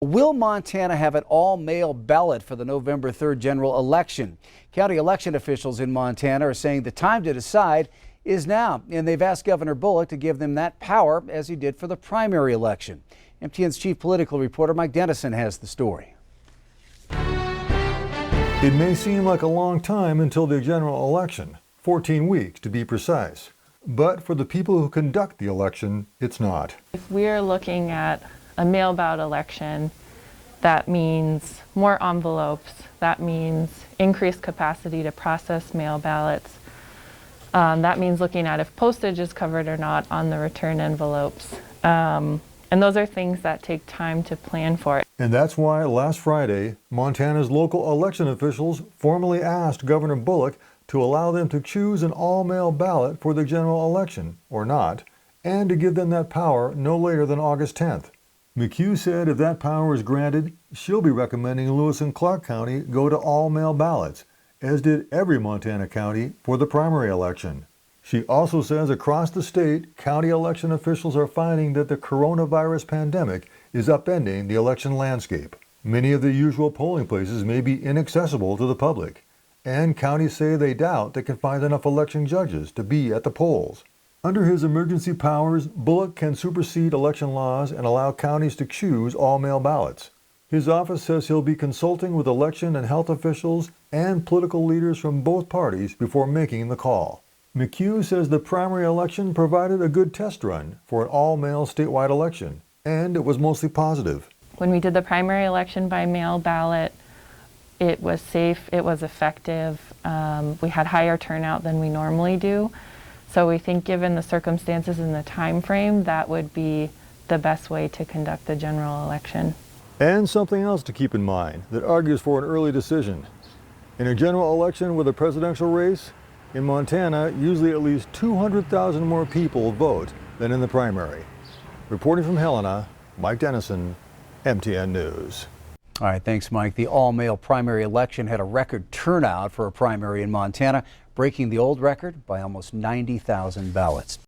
Will Montana have an all-mail ballot for the November 3rd general election? County election officials in Montana are saying the time to decide is now, and they've asked Governor Bullock to give them that power as he did for the primary election. MTN's chief political reporter Mike Dennison has the story. It may seem like a long time until the general election, 14 weeks to be precise. But for the people who conduct the election, it's not. If we're looking at a mail ballot election, that means more envelopes, that means increased capacity to process mail ballots. That means looking at if postage is covered or not on the return envelopes. And those are things that take time to plan for. And that's why last Friday, Montana's local election officials formally asked Governor Bullock to allow them to choose an all-mail ballot for the general election, or not, and to give them that power no later than August 10th. McHugh said if that power is granted, she'll be recommending Lewis and Clark County go to all-mail ballots, as did every Montana county for the primary election. She also says across the state, county election officials are finding that the coronavirus pandemic is upending the election landscape. Many of the usual polling places may be inaccessible to the public, and counties say they doubt they can find enough election judges to be at the polls. Under his emergency powers, Bullock can supersede election laws and allow counties to choose all-mail ballots. His office says he'll be consulting with election and health officials and political leaders from both parties before making the call. McHugh says the primary election provided a good test run for an all-mail statewide election, and it was mostly positive. When we did the primary election by mail ballot, it was safe, it was effective. We had higher turnout than we normally do. So we think given the circumstances and the time frame, that would be the best way to conduct the general election. And something else to keep in mind that argues for an early decision. In a general election with a presidential race, in Montana, usually at least 200,000 more people vote than in the primary. Reporting from Helena, Mike Dennison, MTN News. All right, thanks, Mike. The all-mail primary election had a record turnout for a primary in Montana, breaking the old record by almost 90,000 ballots.